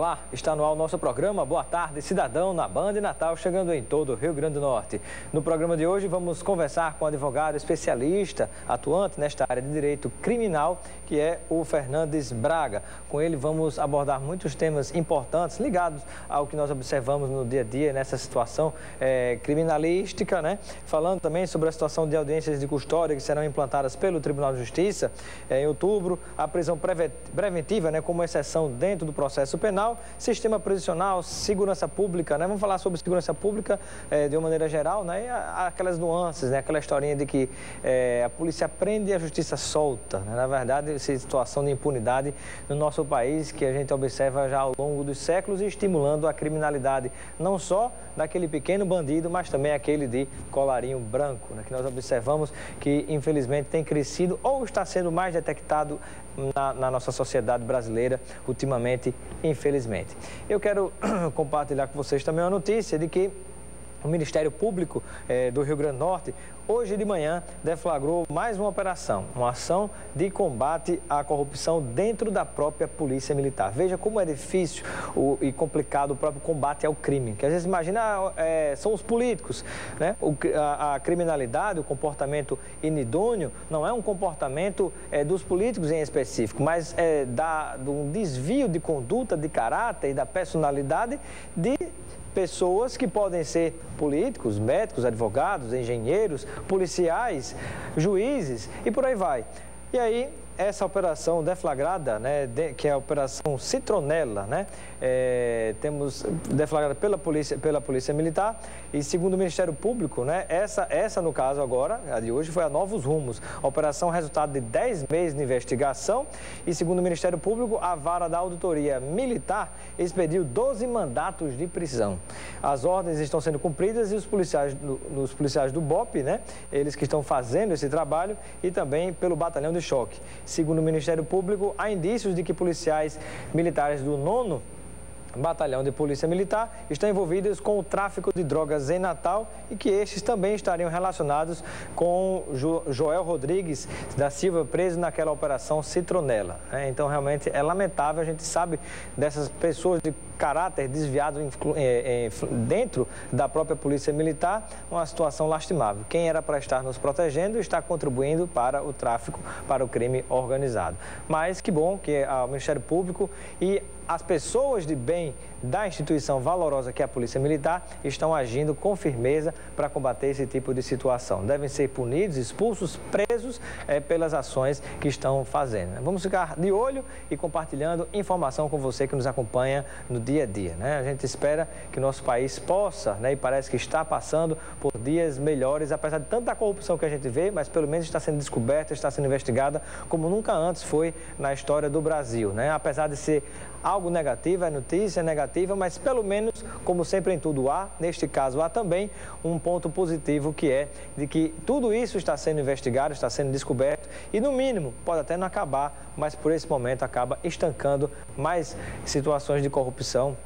Olá, está no ar o nosso programa Boa Tarde Cidadão na Band e Natal, chegando em todo o Rio Grande do Norte. No programa de hoje vamos conversar com um advogado especialista atuante nesta área de direito criminal, que é o Fernandes Braga. Com ele vamos abordar muitos temas importantes ligados ao que nós observamos no dia a dia nessa situação criminalística, né? Falando também sobre a situação de audiências de custódia que serão implantadas pelo Tribunal de Justiça em outubro, a prisão preventiva, né, como exceção dentro do processo penal, sistema prisional, segurança pública, né? Vamos falar sobre segurança pública de uma maneira geral, né? E aquelas nuances, né? Aquela historinha de que a polícia prende e a justiça solta, né? Na verdade, essa situação de impunidade no nosso país que a gente observa já ao longo dos séculos e estimulando a criminalidade, não só daquele pequeno bandido, mas também aquele de colarinho branco, né? Que nós observamos que, infelizmente, tem crescido ou está sendo mais detectado na nossa sociedade brasileira ultimamente, infelizmente. Eu quero compartilhar com vocês também uma notícia de que o Ministério Público do Rio Grande do Norte, hoje de manhã, deflagrou mais uma operação, uma ação de combate à corrupção dentro da própria Polícia Militar. Veja como é difícil e complicado o próprio combate ao crime, que às vezes imagina, são os políticos, né? A criminalidade, o comportamento inidôneo, não é um comportamento dos políticos em específico, mas de um desvio de conduta, de caráter e da personalidade de pessoas que podem ser políticos, médicos, advogados, engenheiros, policiais, juízes e por aí vai. E aí, essa operação deflagrada, né, que é a Operação Citronela, né, temos deflagrada pela Polícia Militar e, segundo o Ministério Público, né, essa no caso agora, a de hoje, foi a Novos Rumos. A operação resultado de 10 meses de investigação e, segundo o Ministério Público, a vara da Auditoria Militar expediu 12 mandatos de prisão. As ordens estão sendo cumpridas e os policiais do BOP, né, eles que estão fazendo esse trabalho, e também pelo Batalhão de Choque. Segundo o Ministério Público, há indícios de que policiais militares do 9º Batalhão de Polícia Militar estão envolvidos com o tráfico de drogas em Natal e que estes também estariam relacionados com Joel Rodrigues da Silva, preso naquela operação Citronela. Então, realmente é lamentável, a gente sabe dessas pessoas de caráter desviado dentro da própria Polícia Militar, uma situação lastimável. Quem era para estar nos protegendo está contribuindo para o tráfico, para o crime organizado. Mas que bom que o Ministério Público e as pessoas de bem da instituição valorosa que é a Polícia Militar estão agindo com firmeza para combater esse tipo de situação. Devem ser punidos, expulsos, presos pelas ações que estão fazendo. Vamos ficar de olho e compartilhando informação com você que nos acompanha no dia a dia, né? A gente espera que o nosso país possa, né, e parece que está passando por dias melhores, apesar de tanta corrupção que a gente vê, mas pelo menos está sendo descoberta, está sendo investigada como nunca antes foi na história do Brasil, né? Apesar de ser algo negativo, é notícia negativa, mas pelo menos, como sempre em tudo há, neste caso há também um ponto positivo, que é de que tudo isso está sendo investigado, está sendo descoberto e, no mínimo, pode até não acabar, mas por esse momento acaba estancando mais situações de corrupção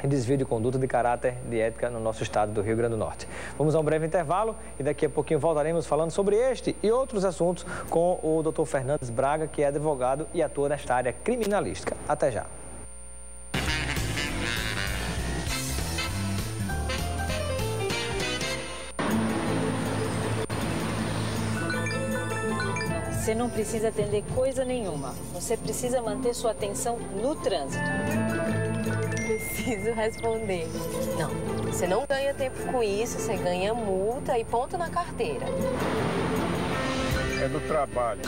e desvio de conduta de caráter de ética no nosso estado do Rio Grande do Norte. Vamos a um breve intervalo e daqui a pouquinho voltaremos falando sobre este e outros assuntos com o Dr. Fernandes Braga, que é advogado e atua nesta área criminalística. Até já. Você não precisa atender coisa nenhuma. Você precisa manter sua atenção no trânsito. Preciso responder. Não, você não ganha tempo com isso, você ganha multa e ponto na carteira. É no trabalho.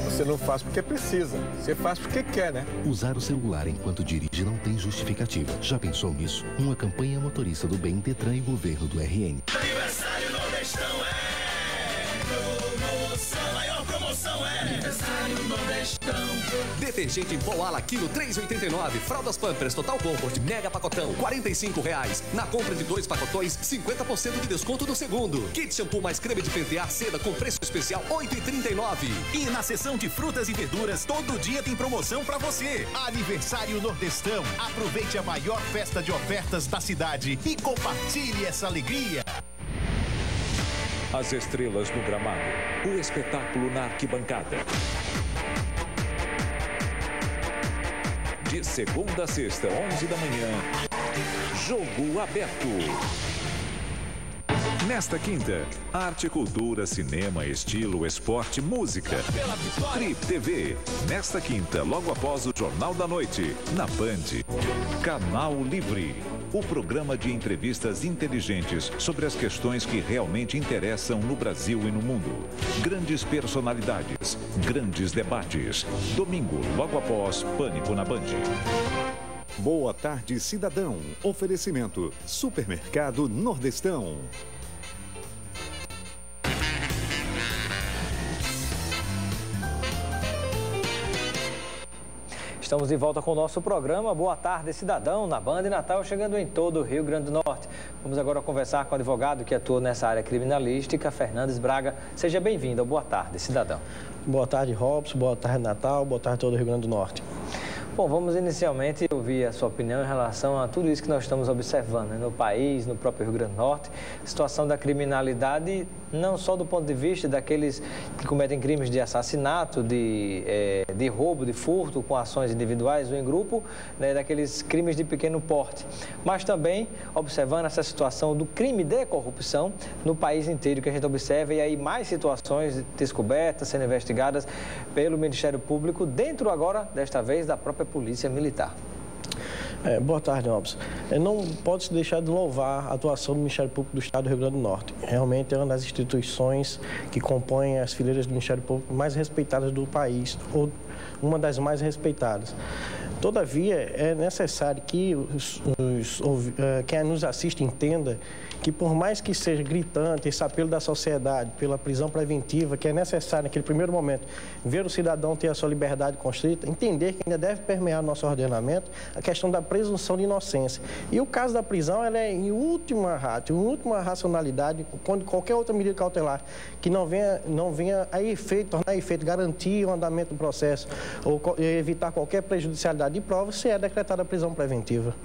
Você não faz porque precisa, você faz porque quer, né? Usar o celular enquanto dirige não tem justificativa. Já pensou nisso? Uma campanha motorista do bem, Detran e governo do RN. Aniversário Nordestão maior promoção Aniversário Nordestão. Detergente em pó Ala, quilo 3,89. Fraldas Pampers Total Comfort, mega pacotão, R$45. Na compra de 2 pacotões, 50% de desconto no segundo. Kit shampoo mais creme de pentear seda com preço especial, R$8,39. E na seção de frutas e verduras, todo dia tem promoção pra você. Aniversário Nordestão. Aproveite a maior festa de ofertas da cidade e compartilhe essa alegria. As estrelas no gramado, o espetáculo na arquibancada. De segunda a sexta, 11 da manhã. Jogo Aberto. Nesta quinta, arte, cultura, cinema, estilo, esporte, música. Trip TV. Nesta quinta, logo após o Jornal da Noite, na Band. Canal Livre. O programa de entrevistas inteligentes sobre as questões que realmente interessam no Brasil e no mundo. Grandes personalidades, grandes debates. Domingo, logo após Pânico na Band. Boa tarde, cidadão. Oferecimento: Supermercado Nordestão. Estamos de volta com o nosso programa Boa Tarde, Cidadão, na Band Natal, chegando em todo o Rio Grande do Norte. Vamos agora conversar com o advogado que atua nessa área criminalística, Fernandes Braga. Seja bem-vindo ao Boa Tarde, Cidadão. Boa tarde, Robson. Boa tarde, Natal. Boa tarde, todo o Rio Grande do Norte. Bom, vamos inicialmente ouvir a sua opinião em relação a tudo isso que nós estamos observando, né, no país, no próprio Rio Grande do Norte. A situação da criminalidade, não só do ponto de vista daqueles que cometem crimes de assassinato, de roubo, de furto, com ações individuais ou em grupo, né, daqueles crimes de pequeno porte, mas também observando essa situação do crime de corrupção no país inteiro que a gente observa, e aí mais situações descobertas, sendo investigadas pelo Ministério Público, dentro agora, desta vez, da própria Polícia Militar. Boa tarde, Robson. Não pode se deixar de louvar a atuação do Ministério Público do Estado do Rio Grande do Norte. Realmente é uma das instituições que compõem as fileiras do Ministério Público mais respeitadas do país, ou uma das mais respeitadas. Todavia, é necessário que quem nos assiste entenda que, por mais que seja gritante esse apelo da sociedade pela prisão preventiva, que é necessário naquele primeiro momento ver o cidadão ter a sua liberdade constrita, entender que ainda deve permear nosso ordenamento a questão da presunção de inocência. E o caso da prisão, ela é em última ratio, em última racionalidade, quando qualquer outra medida cautelar que não venha a efeito, tornar a efeito, garantir o andamento do processo ou evitar qualquer prejudicialidade de prova, se é decretada a prisão preventiva.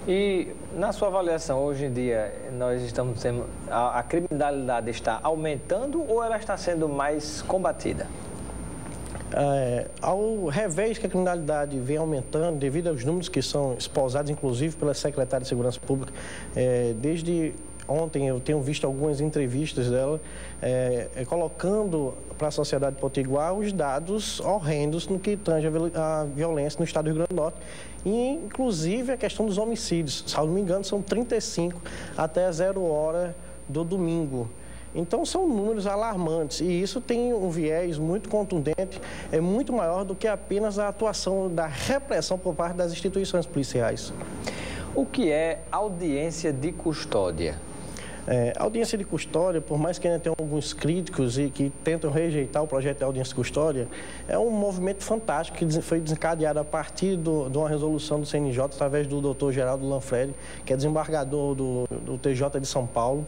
E, na sua avaliação, hoje em dia, nós estamos tendo, a criminalidade está aumentando ou ela está sendo mais combatida? Ao revés que a criminalidade vem aumentando, devido aos números que são esposados, inclusive pela Secretária de Segurança Pública, desde ontem eu tenho visto algumas entrevistas dela colocando para a sociedade potiguar os dados horrendos no que tange a violência no estado do Rio Grande do Norte, e inclusive a questão dos homicídios. Se não me engano, são 35 até 0 hora do domingo. Então, são números alarmantes e isso tem um viés muito contundente, é muito maior do que apenas a atuação da repressão por parte das instituições policiais. O que é audiência de custódia? A audiência de custódia, por mais que ainda tenha alguns críticos e que tentam rejeitar o projeto de audiência de custódia, é um movimento fantástico que foi desencadeado a partir de uma resolução do CNJ, através do Dr. Geraldo Lanfredi, que é desembargador do TJ de São Paulo.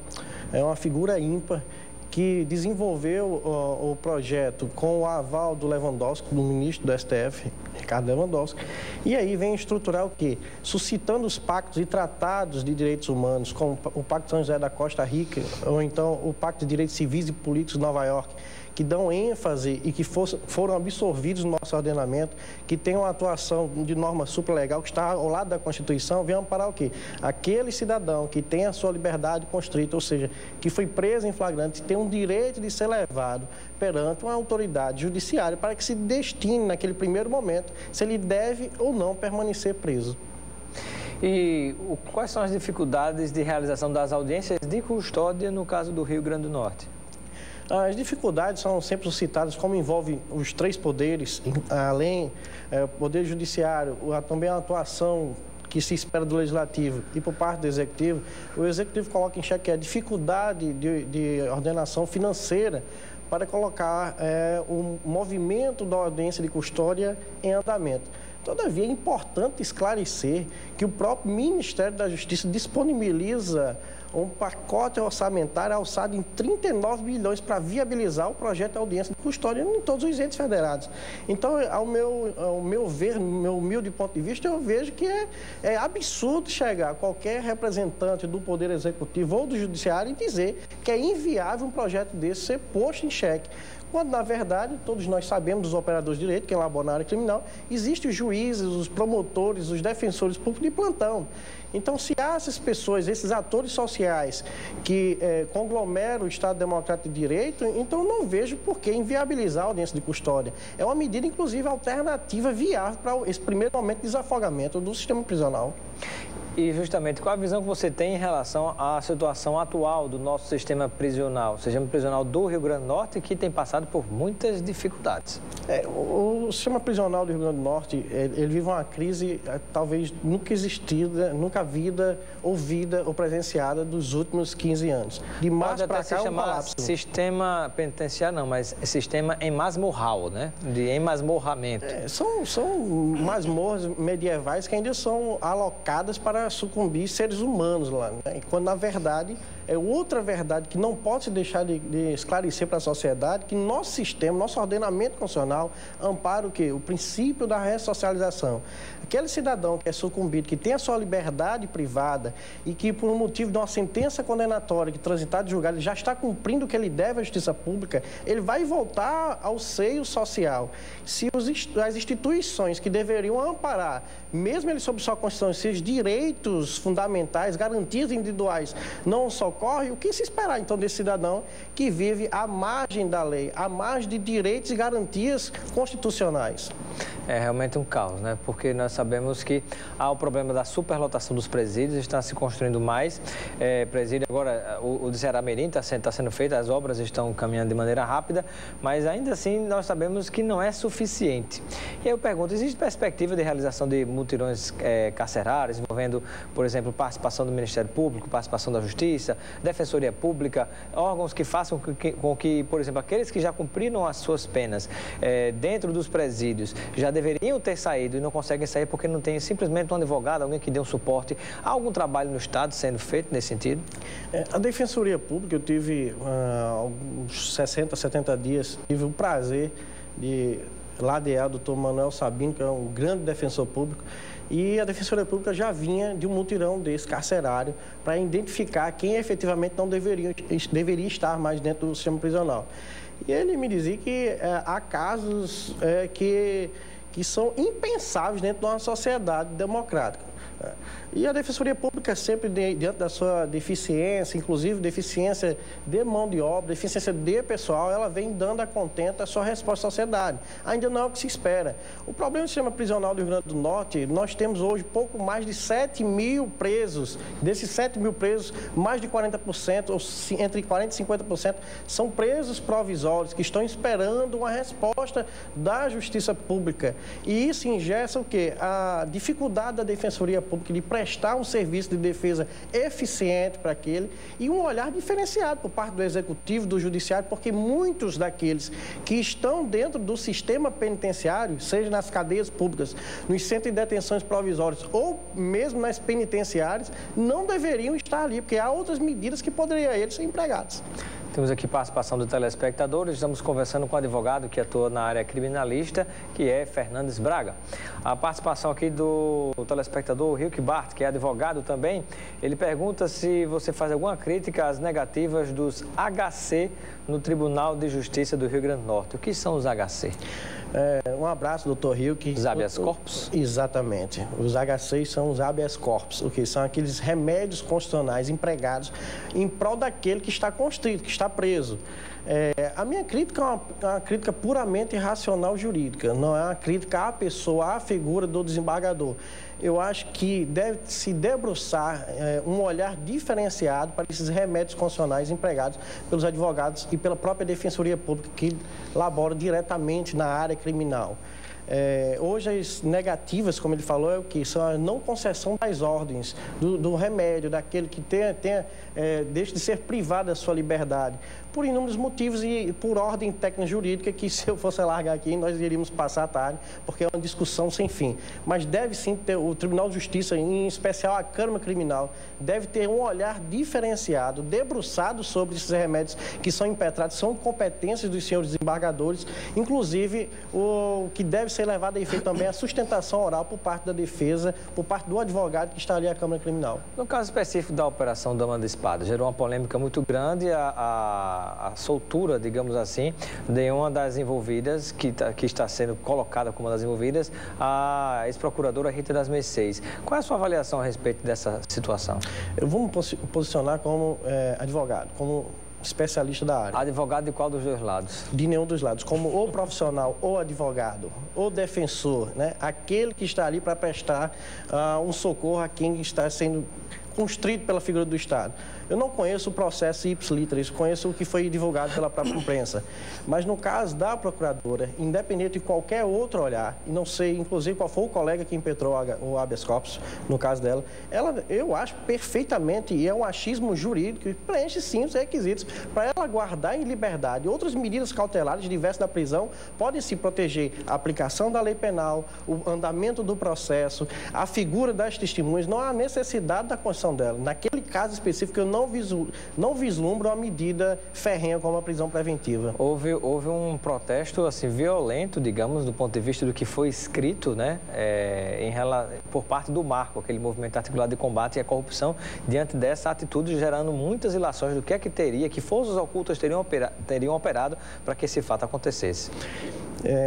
É uma figura ímpar que desenvolveu o projeto com o aval do Lewandowski, do ministro do STF, Ricardo Lewandowski, e aí vem estruturar o quê? Suscitando os pactos e tratados de direitos humanos, como o Pacto de São José da Costa Rica, ou então o Pacto de Direitos Civis e Políticos de Nova York, que dão ênfase e que foram absorvidos no nosso ordenamento, que tem uma atuação de norma supralegal, que está ao lado da Constituição, vem amparar o quê? Aquele cidadão que tem a sua liberdade constrita, ou seja, que foi preso em flagrante, tem um direito de ser levado perante uma autoridade judiciária para que se destine, naquele primeiro momento, se ele deve ou não permanecer preso. E quais são as dificuldades de realização das audiências de custódia no caso do Rio Grande do Norte? As dificuldades são sempre citadas, como envolve os três poderes, além do Poder Judiciário, também a atuação que se espera do Legislativo e por parte do Executivo. O Executivo coloca em xeque a dificuldade de ordenação financeira para colocar o movimento da audiência de custódia em andamento. Todavia, é importante esclarecer que o próprio Ministério da Justiça disponibiliza um pacote orçamentário alçado em 39 bilhões para viabilizar o projeto de audiência de custódia em todos os entes federados. Então, ao meu ver, no meu humilde ponto de vista, eu vejo que é absurdo chegar qualquer representante do Poder Executivo ou do Judiciário e dizer que é inviável um projeto desse ser posto em xeque. Quando, na verdade, todos nós sabemos, dos operadores de direito, quem elabora na área criminal, existem os juízes, os promotores, os defensores públicos de plantão. Então, se há essas pessoas, esses atores sociais que conglomeram o Estado Democrático de Direito, então não vejo por que inviabilizar a audiência de custódia. É uma medida, inclusive, alternativa viável para esse primeiro momento de desafogamento do sistema prisional. E justamente, qual a visão que você tem em relação à situação atual do nosso sistema prisional do Rio Grande do Norte, que tem passado por muitas dificuldades? O sistema prisional do Rio Grande do Norte, ele vive uma crise talvez nunca existida, nunca vida, ouvida ou presenciada dos últimos 15 anos. De março para cá, um colapso. Sistema penitenciário não, mas sistema emasmorral, né? De emasmorramento. São masmorras medievais que ainda são alocadas para sucumbir seres humanos lá, né? Quando, na verdade, é outra verdade que não pode se deixar de esclarecer para a sociedade, que nosso sistema, nosso ordenamento constitucional ampara o quê? O princípio da ressocialização. Aquele cidadão que é sucumbido, que tem a sua liberdade privada e que, por um motivo de uma sentença condenatória que transitada de julgado, ele já está cumprindo o que ele deve à justiça pública, ele vai voltar ao seio social. Se as instituições que deveriam amparar, mesmo ele sob sua Constituição, seus direitos fundamentais, garantias individuais, não socorrem, o que se esperar, então, desse cidadão que vive à margem da lei, à margem de direitos e garantias constitucionais? É realmente um caos, né? Porque nós sabemos que há o problema da superlotação dos presídios, está se construindo mais. Presídio agora, o de Ceará-Mirim está sendo feito, as obras estão caminhando de maneira rápida, mas ainda assim nós sabemos que não é suficiente. E aí eu pergunto, existe perspectiva de realização de mutirões carcerários, envolvendo, por exemplo, participação do Ministério Público, participação da Justiça, Defensoria Pública, órgãos que façam com que, por exemplo, aqueles que já cumpriram as suas penas dentro dos presídios já deveriam ter saído e não conseguem sair porque não tem simplesmente um advogado, alguém que dê um suporte? Há algum trabalho no Estado sendo feito nesse sentido? A Defensoria Pública, eu tive uns 60, 70 dias, tive o prazer de ladear o doutor Manuel Sabino, que é um grande defensor público, e a Defensoria Pública já vinha de um mutirão desse carcerário para identificar quem efetivamente não deveria estar mais dentro do sistema prisional. E ele me dizia que há casos que são impensáveis dentro de uma sociedade democrática. E a Defensoria Pública sempre, diante da sua deficiência, inclusive deficiência de mão de obra, deficiência de pessoal, ela vem dando a contento a sua resposta à sociedade. Ainda não é o que se espera. O problema do sistema prisional do Rio Grande do Norte, nós temos hoje pouco mais de 7 mil presos. Desses 7 mil presos, mais de 40%, ou entre 40% e 50%, são presos provisórios que estão esperando uma resposta da Justiça Pública. E isso engessa o quê? A dificuldade da Defensoria Pública de prestar um serviço de defesa eficiente para aquele e um olhar diferenciado por parte do Executivo, do Judiciário, porque muitos daqueles que estão dentro do sistema penitenciário, seja nas cadeias públicas, nos centros de detenções provisórias ou mesmo nas penitenciárias, não deveriam estar ali, porque há outras medidas que poderiam eles ser empregados. Temos aqui participação do telespectador, estamos conversando com o advogado que atua na área criminalista, que é Fernandes Braga. A participação aqui do telespectador Rick Bart, que é advogado também, ele pergunta se você faz alguma crítica às negativas dos HC no Tribunal de Justiça do Rio Grande do Norte. O que são os HC? Um abraço, doutor Hilke. Os habeas corpus? Exatamente. Os HCs são os habeas corpus, o que são aqueles remédios constitucionais empregados em prol daquele que está constrito, que está preso. A minha crítica é uma crítica puramente racional jurídica, não é uma crítica à pessoa, à figura do desembargador. Eu acho que deve se debruçar um olhar diferenciado para esses remédios constitucionais empregados pelos advogados e pela própria Defensoria Pública, que labora diretamente na área criminal. Hoje as negativas, como ele falou, é o que? São a não concessão das ordens, do remédio, daquele que deixa de ser privado da sua liberdade. por inúmeros motivos e por ordem técnica jurídica, que se eu fosse largar aqui, nós iríamos passar a tarde, porque é uma discussão sem fim. Mas deve sim ter, o Tribunal de Justiça, em especial a Câmara Criminal, deve ter um olhar diferenciado, debruçado sobre esses remédios que são impetrados, são competências dos senhores desembargadores, inclusive o que deve ser levado a efeito também a sustentação oral por parte da defesa, por parte do advogado que está ali à Câmara Criminal. No caso específico da Operação Dama da Espada, gerou uma polêmica muito grande a soltura, digamos assim, de uma das envolvidas, que está sendo colocada como uma das envolvidas, a ex-procuradora Rita das Mercês. Qual é a sua avaliação a respeito dessa situação? Eu vou me posicionar como advogado, como especialista da área. Advogado de qual dos dois lados? De nenhum dos lados. Como ou profissional, ou advogado, ou defensor, né? Aquele que está ali para prestar um socorro a quem está sendo constrito pela figura do Estado. Eu não conheço o processo ipsiliteris, conheço o que foi divulgado pela própria imprensa. Mas no caso da procuradora, independente de qualquer outro olhar, e não sei, inclusive, qual foi o colega que impetrou o habeas corpus, no caso dela, eu acho perfeitamente, e é um achismo jurídico, preenche sim os requisitos para ela guardar em liberdade. Outras medidas cautelares diversas da prisão podem se proteger a aplicação da lei penal, o andamento do processo, a figura das testemunhas, não há necessidade da condição dela. Naquele caso específico, eu não vislumbro uma medida ferrenha como a prisão preventiva. Houve um protesto assim, violento, digamos, do ponto de vista do que foi escrito, né, por parte do Marco, aquele movimento articulado de combate à corrupção, diante dessa atitude, gerando muitas ilações do que é que teria, que forças ocultas teriam operado para que esse fato acontecesse.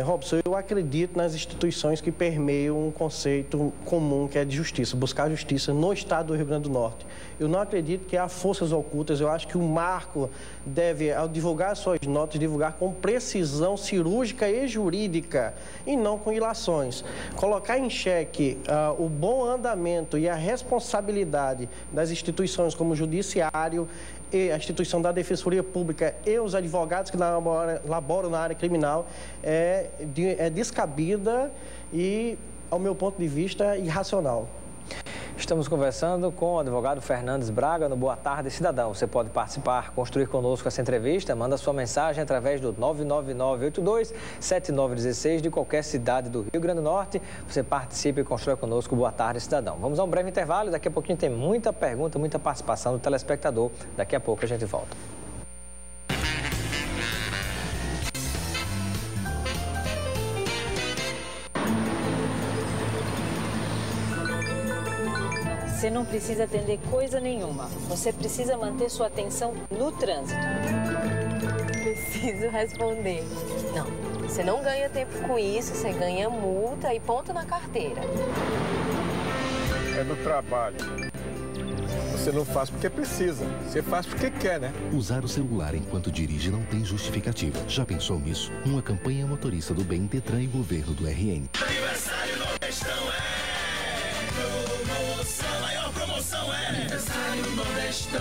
Robson, eu acredito nas instituições que permeiam um conceito comum que é de justiça, buscar justiça no estado do Rio Grande do Norte. Eu não acredito que há forças ocultas, eu acho que o Marco deve, ao divulgar suas notas, divulgar com precisão cirúrgica e jurídica e não com ilações. Colocar em xeque o bom andamento e a responsabilidade das instituições como o Judiciário e a instituição da Defensoria Pública e os advogados que laboram na área criminal é descabida e, ao meu ponto de vista, irracional. Estamos conversando com o advogado Fernandes Braga no Boa Tarde Cidadão. Você pode participar, construir conosco essa entrevista, manda sua mensagem através do 999827916 de qualquer cidade do Rio Grande do Norte. Você participa e constrói conosco o Boa Tarde Cidadão. Vamos a um breve intervalo, daqui a pouquinho tem muita pergunta, muita participação do telespectador. Daqui a pouco a gente volta. Você não precisa atender coisa nenhuma. Você precisa manter sua atenção no trânsito. Preciso responder. Não, você não ganha tempo com isso, você ganha multa e ponto na carteira. É no trabalho. Você não faz porque precisa, você faz porque quer, né? Usar o celular enquanto dirige não tem justificativa. Já pensou nisso? Uma campanha motorista do bem, Detran e governo do RN. Aniversário Nordestão promoção, maior promoção aniversário Nordestão.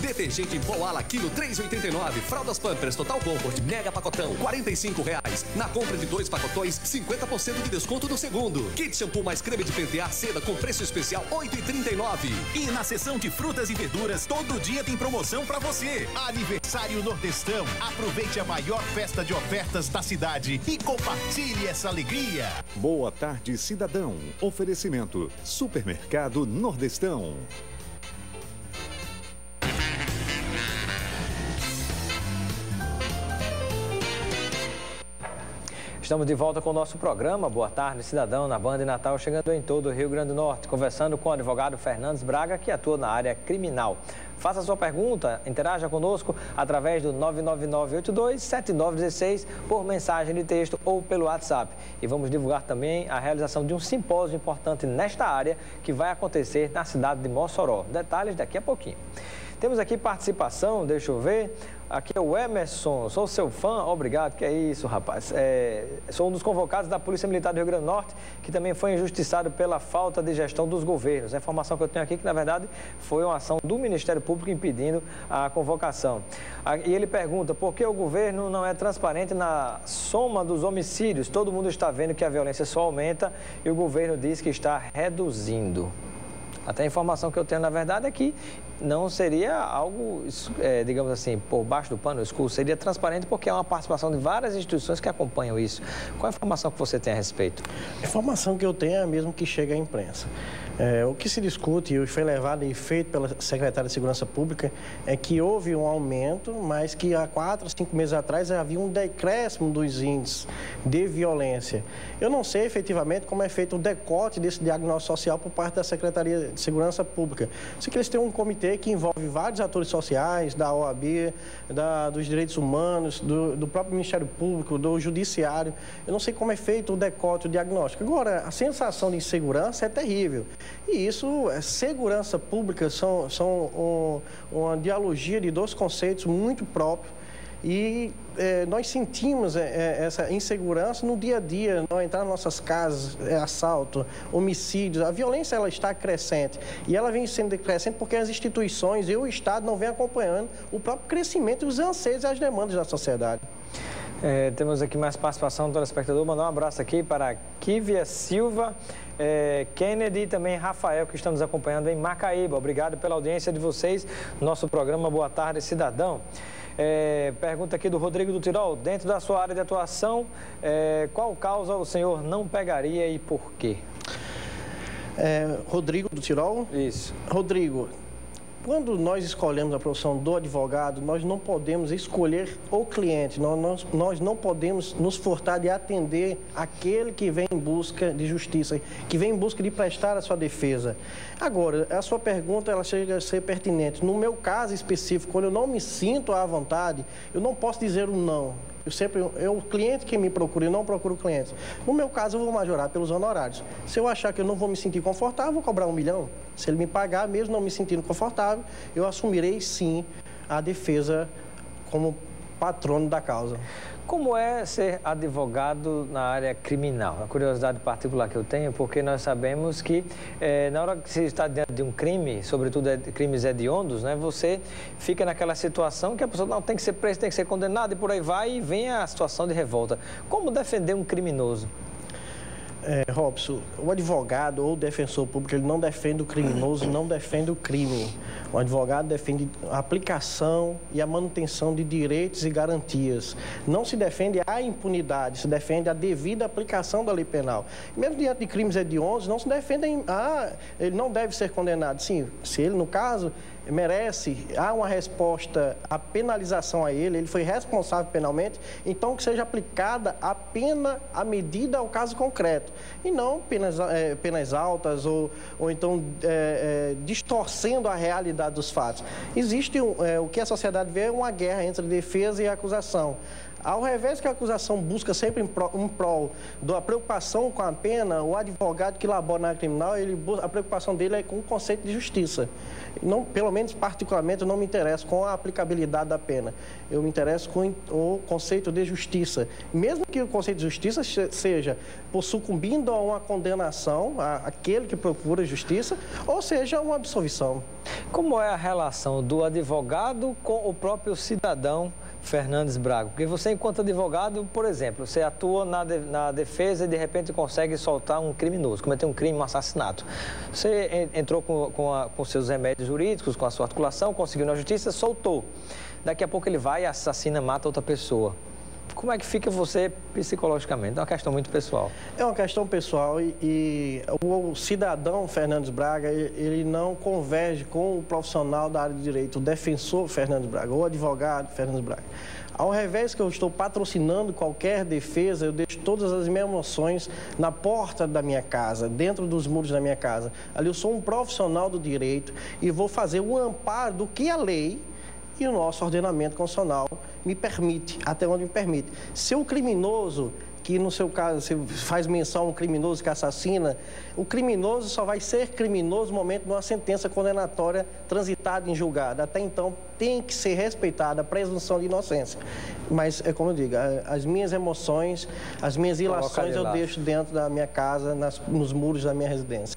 Detergente em pó ala quilo 3,89. Fraldas Pampers Total Comfort Mega Pacotão R$45. Na compra de 2 pacotões, 50% de desconto no segundo. Kit shampoo mais creme de pentear seda com preço especial R$8,39. E na seção de frutas e verduras, todo dia tem promoção pra você. Aniversário Nordestão. Aproveite a maior festa de ofertas da cidade e compartilhe essa alegria. Boa Tarde Cidadão. Oferecimento Supermercado Nordestão. Estamos de volta com o nosso programa Boa Tarde Cidadão na Band Natal, chegando em todo o Rio Grande do Norte, conversando com o advogado Fernandes Braga, que atua na área criminal. Faça sua pergunta, interaja conosco através do 999827916 por mensagem de texto ou pelo WhatsApp. E vamos divulgar também a realização de um simpósio importante nesta área que vai acontecer na cidade de Mossoró. Detalhes daqui a pouquinho. Temos aqui participação, deixa eu ver. Aqui é o Emerson, sou seu fã, obrigado, que é isso, rapaz. Sou um dos convocados da Polícia Militar do Rio Grande do Norte, que também foi injustiçado pela falta de gestão dos governos. A informação que eu tenho aqui é que, na verdade, foi uma ação do Ministério Público impedindo a convocação. E ele pergunta, por que o governo não é transparente na soma dos homicídios? Todo mundo está vendo que a violência só aumenta e o governo diz que está reduzindo. Até a informação que eu tenho, na verdade, é que não seria algo, digamos assim, por baixo do pano escuro, seria transparente porque é uma participação de várias instituições que acompanham isso. Qual a informação que você tem a respeito? A informação que eu tenho é a mesma que chega à imprensa. O que se discute e foi levado e feito pela Secretaria de Segurança Pública é que houve um aumento, mas que há 4, 5 meses atrás havia um decréscimo dos índices de violência. Eu não sei efetivamente como é feito o decote desse diagnóstico social por parte da Secretaria de Segurança Pública. Sei que eles têm um comitê que envolve vários atores sociais, da OAB, dos direitos humanos, do próprio Ministério Público, do Judiciário. Eu não sei como é feito o decote, o diagnóstico. Agora, a sensação de insegurança é terrível. E isso, segurança pública, são uma dialogia de dois conceitos muito próprios. E nós sentimos essa insegurança no dia a dia, não entrar nas nossas casas, assalto, homicídios. A violência ela está crescente e ela vem sendo crescente porque as instituições e o Estado não vêm acompanhando o próprio crescimento e os anseios e as demandas da sociedade. Temos aqui mais participação do telespectador. Mandar um abraço aqui para Kívia Silva, Kennedy e também Rafael, que estão nos acompanhando em Macaíba. Obrigado pela audiência de vocês. Nosso programa Boa Tarde, Cidadão. Pergunta aqui do Rodrigo do Tirol. Dentro da sua área de atuação, qual causa o senhor não pegaria e por quê? Rodrigo do Tirol? Isso. Rodrigo, quando nós escolhemos a profissão do advogado, nós não podemos escolher o cliente, nós não podemos nos furtar de atender aquele que vem em busca de justiça, que vem em busca de prestar a sua defesa. Agora, a sua pergunta ela chega a ser pertinente. No meu caso específico, quando eu não me sinto à vontade, eu não posso dizer um não. O cliente que me procura, eu não procuro o cliente. No meu caso, eu vou majorar pelos honorários. Se eu achar que eu não vou me sentir confortável, eu vou cobrar 1 milhão. Se ele me pagar, mesmo não me sentindo confortável, eu assumirei sim a defesa como patrono da causa. Como é ser advogado na área criminal? A curiosidade particular que eu tenho, porque nós sabemos que na hora que você está diante de um crime, sobretudo crimes hediondos, né, você fica naquela situação que a pessoa não tem que ser presa, tem que ser condenada e por aí vai e vem a situação de revolta. Como defender um criminoso? Robson, o advogado ou o defensor público, ele não defende o criminoso, não defende o crime. O advogado defende a aplicação e a manutenção de direitos e garantias. Não se defende a impunidade, se defende a devida aplicação da lei penal. Mesmo diante de crimes hediondos, não se defende ele não deve ser condenado. Sim, se ele, no caso, merece, há uma resposta, a penalização a ele foi responsável penalmente, então que seja aplicada a pena, a medida ao caso concreto, e não penas altas ou então distorcendo a realidade dos fatos. Existe o que a sociedade vê é uma guerra entre defesa e acusação. Ao revés que a acusação busca sempre um prol da preocupação com a pena, o advogado que elabora na área criminal, a preocupação dele é com o conceito de justiça. Não, pelo menos, particularmente, eu não me interesso com a aplicabilidade da pena. Eu me interesso com o conceito de justiça. Mesmo que o conceito de justiça seja por sucumbindo a uma condenação, àquele que procura justiça, ou seja, uma absolvição. Como é a relação do advogado com o próprio cidadão Fernandes Braga? Porque você, enquanto advogado, por exemplo, você atua na defesa e de repente consegue soltar um criminoso, cometeu um crime, um assassinato. Você entrou com seus remédios jurídicos, com a sua articulação, conseguiu na justiça, soltou. Daqui a pouco ele vai e assassina, mata outra pessoa. Como é que fica você psicologicamente? É uma questão muito pessoal. É uma questão pessoal e o cidadão Fernandes Braga, ele não converge com o profissional da área de direito, o defensor Fernandes Braga, o advogado Fernandes Braga. Ao revés que eu estou patrocinando qualquer defesa, eu deixo todas as minhas emoções na porta da minha casa, dentro dos muros da minha casa. Ali eu sou um profissional do direito e vou fazer o amparo do que a lei e o nosso ordenamento constitucional me permite, até onde me permite. Se o criminoso, que no seu caso você faz menção a um criminoso que assassina, o criminoso só vai ser criminoso no momento de uma sentença condenatória transitada em julgado. Até então tem que ser respeitada a presunção de inocência. Mas, é como eu digo, as minhas emoções, as minhas ilações eu deixo dentro da minha casa, nos muros da minha residência.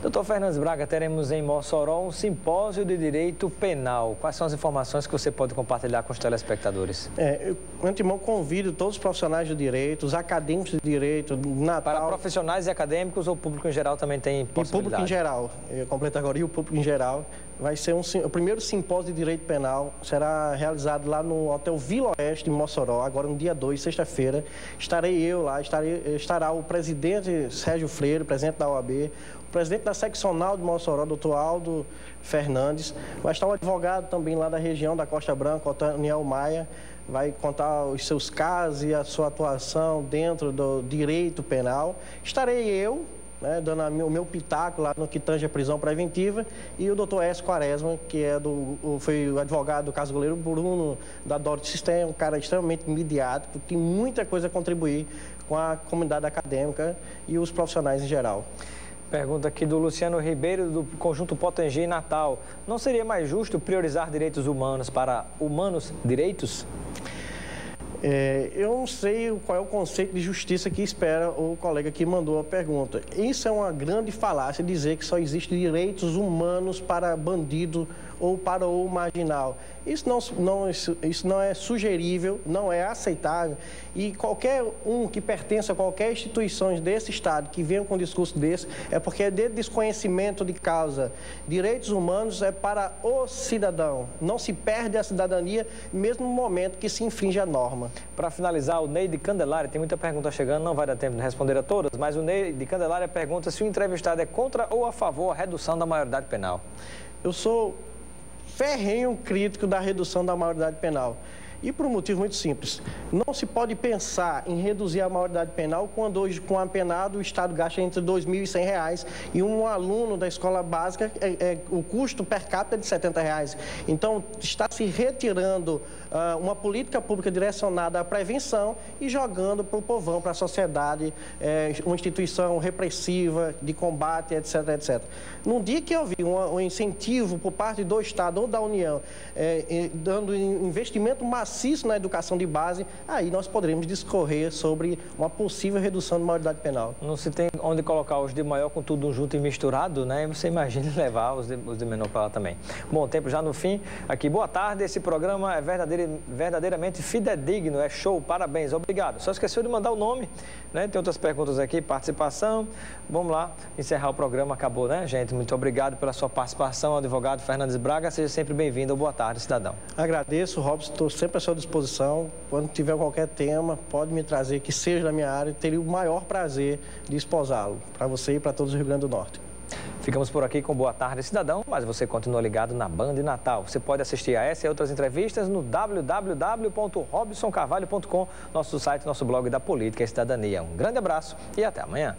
Doutor Fernandes Braga, teremos em Mossoró um simpósio de direito penal. Quais são as informações que você pode compartilhar com os telespectadores? Eu, antemão, convido todos os profissionais do direito, os acadêmicos de direito, Natal... Para profissionais e acadêmicos ou o público em geral também tem possibilidade? O público em geral, eu completo agora, e o público em geral. Vai ser o primeiro simpósio de direito penal, será realizado lá no Hotel Vila Oeste, em Mossoró, agora no dia 2, sexta-feira. Estarei eu lá, estará o presidente Sérgio Freire, presidente da OAB, o presidente da seccional de Mossoró, doutor Aldo Fernandes. Vai estar o advogado também lá da região da Costa Branca, Otaniel Maia, vai contar os seus casos e a sua atuação dentro do direito penal. Estarei eu, dando o meu pitaco lá no que tange a prisão preventiva, e o doutor Écio Quaresma, que foi o advogado do caso goleiro Bruno da Dort System, um cara extremamente midiático, tem muita coisa a contribuir com a comunidade acadêmica e os profissionais em geral. Pergunta aqui do Luciano Ribeiro, do Conjunto Potengi Natal. Não seria mais justo priorizar direitos humanos para humanos direitos? Eu não sei qual é o conceito de justiça que espera o colega que mandou a pergunta. Isso é uma grande falácia, dizer que só existem direitos humanos para bandido ou para o marginal. Isso não é sugerível, não é aceitável, e qualquer um que pertença a qualquer instituição desse Estado que venha com um discurso desse é porque é de desconhecimento de causa. Direitos humanos é para o cidadão, não se perde a cidadania mesmo no momento que se infringe a norma. Para finalizar, o Ney de Candelária, tem muita pergunta chegando, não vai dar tempo de responder a todas, mas o Ney de Candelária pergunta se o entrevistado é contra ou a favor da redução da maioridade penal. Eu sou ferrenho crítico da redução da maioridade penal. E por um motivo muito simples. Não se pode pensar em reduzir a maioridade penal quando hoje, com a penado, o Estado gasta entre R$ 2.100 e um aluno da escola básica, o custo per capita é de R$ 70. Então, está se retirando uma política pública direcionada à prevenção e jogando para o povão, para a sociedade, uma instituição repressiva, de combate, etc, etc. Num dia que houve um incentivo por parte do Estado ou da União, dando investimento massivo na educação de base, aí nós poderemos discorrer sobre uma possível redução de maioridade penal. Não se tem onde colocar os de maior com tudo junto e misturado, né? Você imagina levar os de menor para lá também. Bom, tempo já no fim. Aqui, boa tarde. Esse programa é verdadeiramente fidedigno, é show, parabéns, obrigado. Só esqueceu de mandar o nome, né? Tem outras perguntas aqui, participação. Vamos lá, encerrar o programa, acabou, né, gente? Muito obrigado pela sua participação, advogado Fernandes Braga. Seja sempre bem-vindo ao Boa Tarde, cidadão. Agradeço, Robson, estou sempre à sua disposição. Quando tiver qualquer tema, pode me trazer, que seja da minha área, teria o maior prazer de esposá-lo, para você e para todos do Rio Grande do Norte. Ficamos por aqui com Boa Tarde, cidadão, mas você continua ligado na Band Natal. Você pode assistir a essa e outras entrevistas no www.robsoncarvalho.com, nosso site, nosso blog da Política e Cidadania. Um grande abraço e até amanhã.